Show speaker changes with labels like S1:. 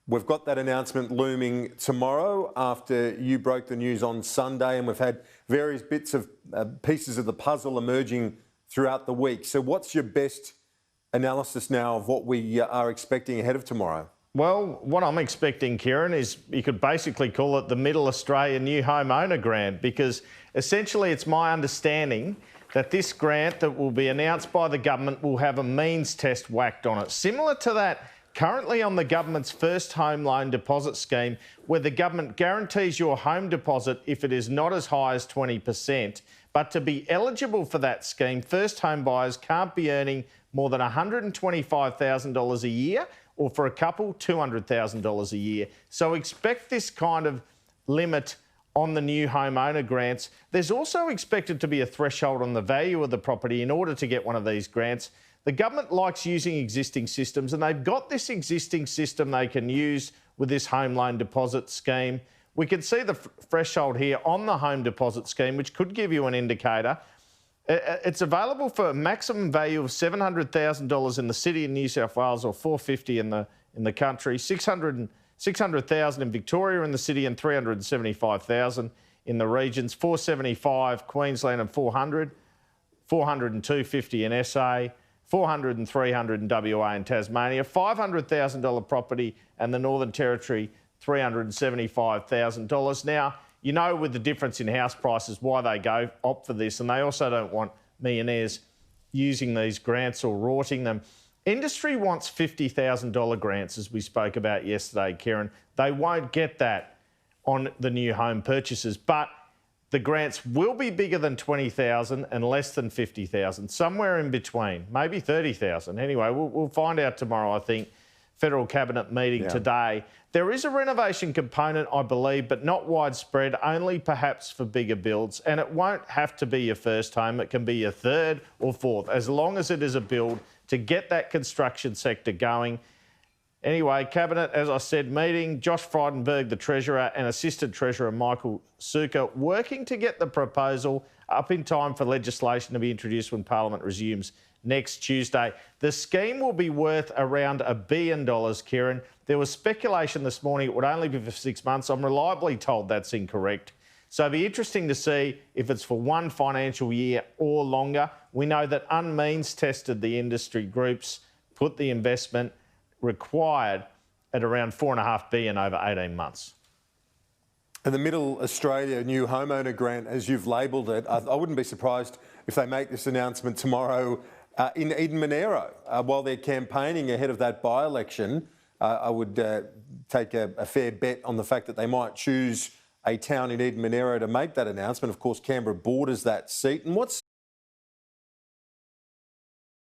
S1: We've got that announcement looming tomorrow after you broke the news on Sunday, and we've had various bits of pieces of the puzzle emerging throughout the week. So what's your best analysis now of what we are expecting ahead of tomorrow?
S2: Well, what I'm expecting, Kieran, is you could basically call it the Middle Australia New Homeowner Grant, because essentially it's my understanding that this grant that will be announced by the government will have a means test whacked on it, similar to that currently on the government's first home loan deposit scheme, where the government guarantees your home deposit if it is not as high as 20%. But to be eligible for that scheme, first home buyers can't be earning more than $125,000 a year, or for a couple, $200,000 a year. So expect this kind of limit on the new homeowner grants. There's also expected to be a threshold on the value of the property in order to get one of these grants. The government likes using existing systems, and they've got this existing system they can use with this home loan deposit scheme. We can see the threshold here on the home deposit scheme, which could give you an indicator. It's available for a maximum value of $700,000 in the city of New South Wales, or $450,000 in the country, $600,000 in Victoria in the city, and $375,000 in the regions, $475,000 Queensland and $400,000, $400,000 and $250,000 in SA, $400,000 and $300,000 in WA and Tasmania, $500,000 property and the Northern Territory, $375,000. Now, you know, with the difference in house prices, why they opt for this, and they also don't want millionaires using these grants or rorting them. Industry wants $50,000 grants, as we spoke about yesterday, Kieran. They won't get that on the new home purchases, but the grants will be bigger than $20,000 and less than $50,000, somewhere in between, maybe $30,000. Anyway, we'll find out tomorrow, I think. Federal Cabinet meeting today. There is a renovation component, I believe, but not widespread, only perhaps for bigger builds. And it won't have to be your first home. It can be your third or fourth, as long as it is a build to get that construction sector going. Anyway, Cabinet, as I said, meeting. Josh Frydenberg, the Treasurer, and Assistant Treasurer Michael Suker working to get the proposal up in time for legislation to be introduced when Parliament resumes next Tuesday. The scheme will be worth around $1 billion, Kieran. There was speculation this morning it would only be for 6 months. I'm reliably told that's incorrect. So it'll be interesting to see if it's for one financial year or longer. We know that unmeans tested the industry groups, put the investment required at around $4.5 billion over 18 months.
S1: And the Middle Australia New Homeowner Grant, as you've labelled it, I wouldn't be surprised if they make this announcement tomorrow in Eden Monaro. While they're campaigning ahead of that by-election, I would take a fair bet on the fact that they might choose a town in Eden Monaro to make that announcement. Of course, Canberra borders that seat. And what's